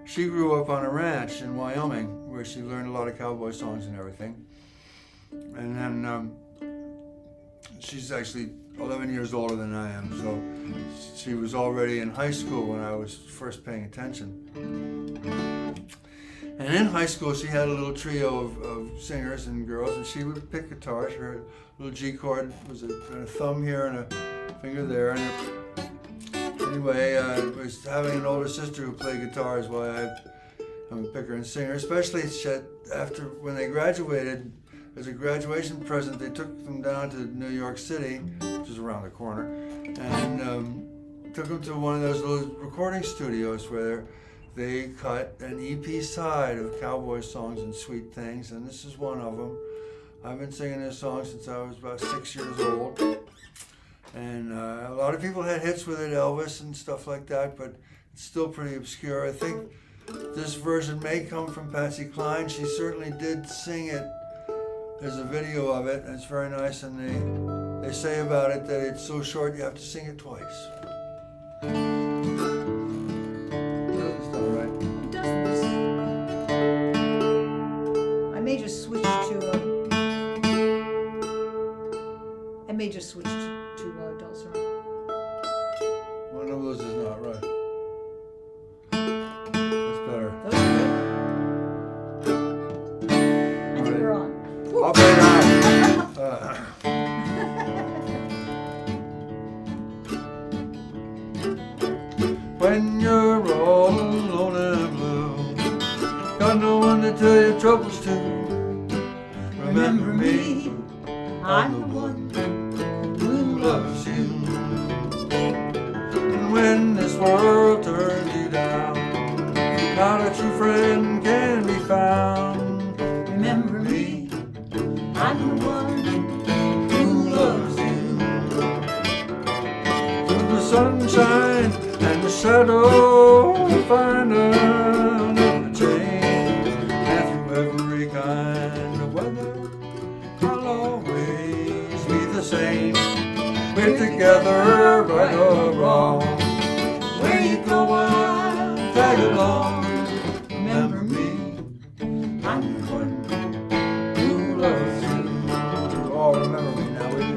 she grew up on a ranch in Wyoming where she learned a lot of cowboy songs and everything. And then she's actually 11 years older than I am, so she was already in high school when I was first paying attention. And in high school, she had a little trio of singers and girls, and she would pick guitars. Her little G chord was a thumb here and a finger there. And anyway, I was having an older sister who played guitar is why I'm a picker and singer. Especially after when they graduated, as a graduation present, they took them down to New York City, which is around the corner, and took them to one of those little recording studios where they cut an EP side of cowboy songs and sweet things, and this is one of them. I've been singing this song since I was about 6 years old, and a lot of people had hits with it, Elvis and stuff like that, but it's still pretty obscure. I think this version may come from Patsy Cline. She certainly did sing it. There's a video of it, and it's very nice, and they say about it that it's so short you have to sing it twice. I may just switch to dulcimer. One of those is not right. That's better. Those are good. I think we're on. I'll play now. When you're all alone and blue, got no one to tell your troubles to. Remember me, I'm the one who loves you. And when this world turns you down, not a true friend can be found. Remember me, I'm the one who loves you. Through the sunshine and the shadow, you'll find another change. And through every kind of weather, I'll always be the same. We're together, right or wrong. Where you go, I'll tag along. Remember me, I'm the one who loves you. You all remember me now, will you?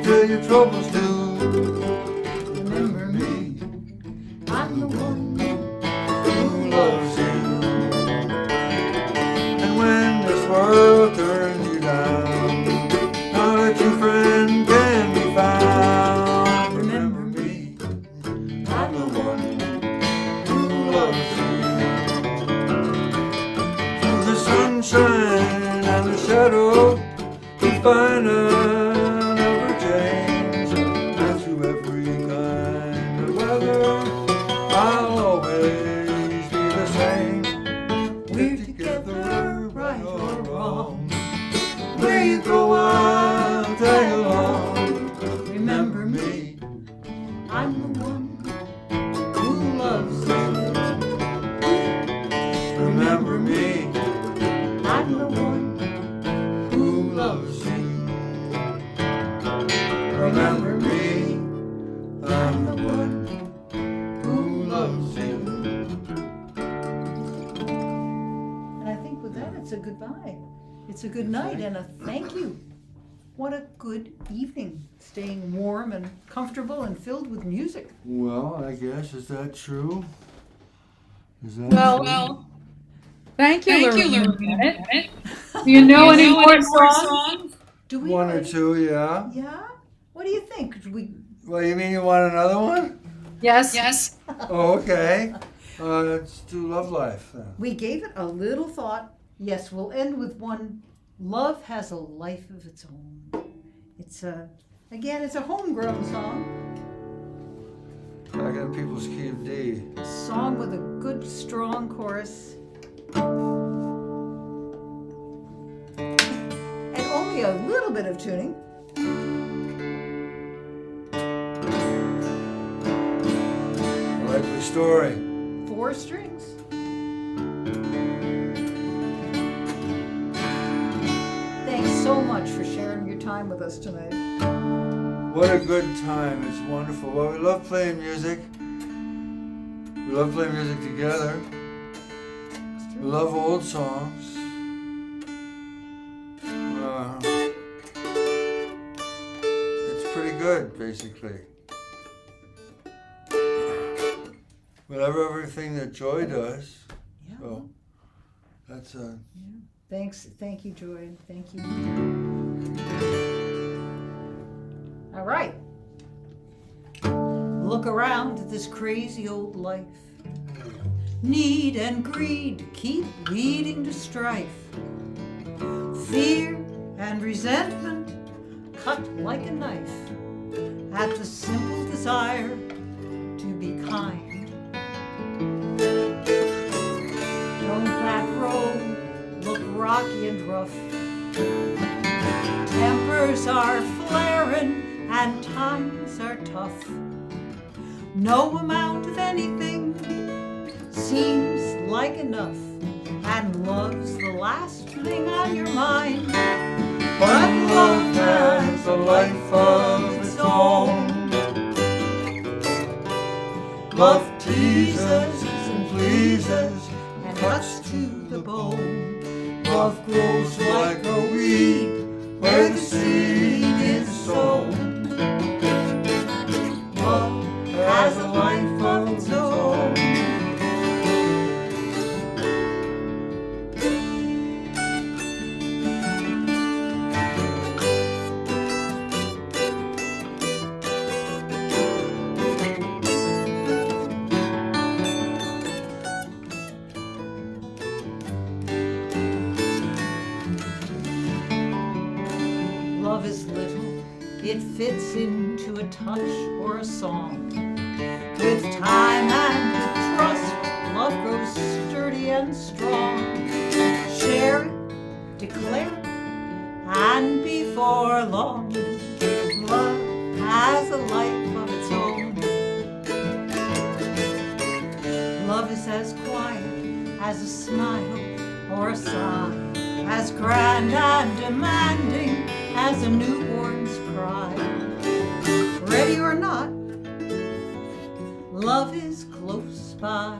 to tell your troubles to. Remember me, I'm the one Who loves you? And when this world turns you down, not a true friend can be found. Remember me, I'm the one who loves you. Through the sunshine and the shadow, we find a never change. And through every kind of weather, I'll always be the same. We're together, right or wrong. Where you go, I'll tag along. Remember me, I'm the one who loves you. Remember me, I'm the one who loves you. Remember me, I'm the one who loves you. And I think with that, it's a goodbye. It's a good night and a thank you. What a good evening, staying warm and comfortable and filled with music. Well, I guess, is that true? Is that Well, thank you, Lorraine Bennett. Do you know any more songs? Do we? One or two, yeah. Yeah? What do you think? Should we? Well, you mean you want another one? Yes. Oh, okay. Let's do Love Life then. We gave it a little thought. Yes, we'll end with one. Love has a life of its own. It's it's a homegrown song. Back in people's key of D. A song with a good, strong chorus. And only a little bit of tuning. Likely story. 4 strings. Thanks so much for sharing your time with us tonight. What a good time. It's wonderful. Well, we love playing music. We love playing music together. We love old songs. It's pretty good, basically. We love everything that Joy does. Yeah. So that's Thank you, Joy. Thank you. All right. Look around at this crazy old life. Need and greed keep leading to strife. Fear and resentment cut like a knife at the simple desire to be kind. Don't that road look rocky and rough? Tempers are flaring and times are tough. No amount of anything seems like enough, and love's the last thing on your mind. But love has a life of its own. Love teases and pleases and cuts to the bone. Love grows like a weed where the seed is sown. Love has a life of its own. Love is little, it fits into a touch or a song. With time and trust, love grows sturdy and strong. Share it, declare it, and before long, love has a life of its own. Love is as quiet as a smile or a sigh, as grand and demanding as a newborn's cry. Ready or not, love is close by.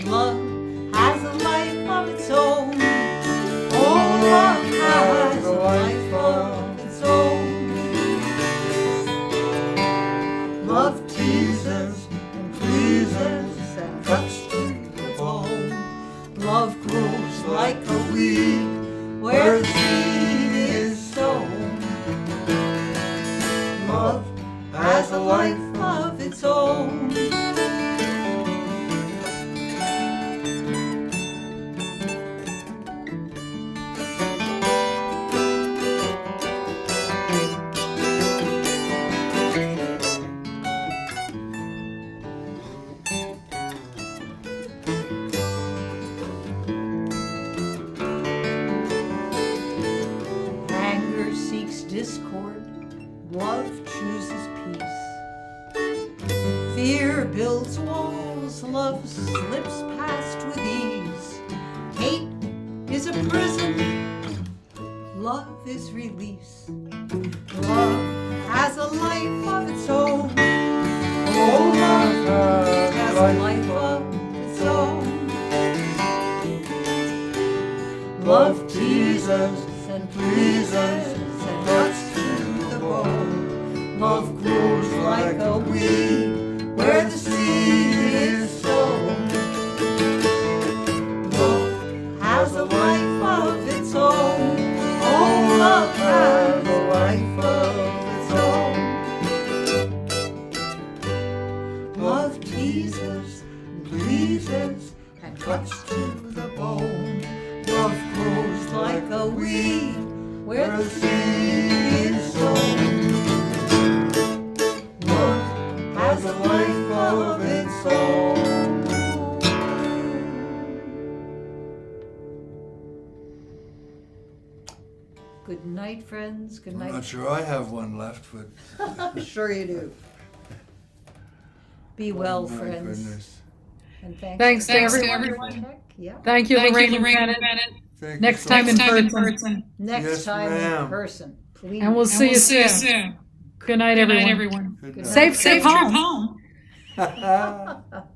Love has a life of its own. Oh, love has a life of its own. teases and pleases and cuts to the bone. Love grows like a weed where the seed is sown. Love has a life of its own. Anger seeks discord, love chooses peace. Fear builds walls, love slips past with ease. Hate is a prison, love is release. Love has a life of its own. Oh, love has a life of its own. Love teases and pleases and cuts to the bone. Love grows like a weed where the seed is sown. Love has a life of its own. Oh, love has a life of its own. Love teases and pleases and cuts to the bone. Love grows like a weed where the seed is sown. Love has a life of its own. Good night, friends. Good I'm night. not sure I have one left, but I'm sure you do. Be well, oh my friends. goodness. And Thanks to everyone. everyone. Yeah. Thank you, Lorraine and Bennett. Thank you Next so time in much. person. Next Yes, time ma'am. in person, please. And we'll see you soon. Good night, everyone. Good night. Safe home. home.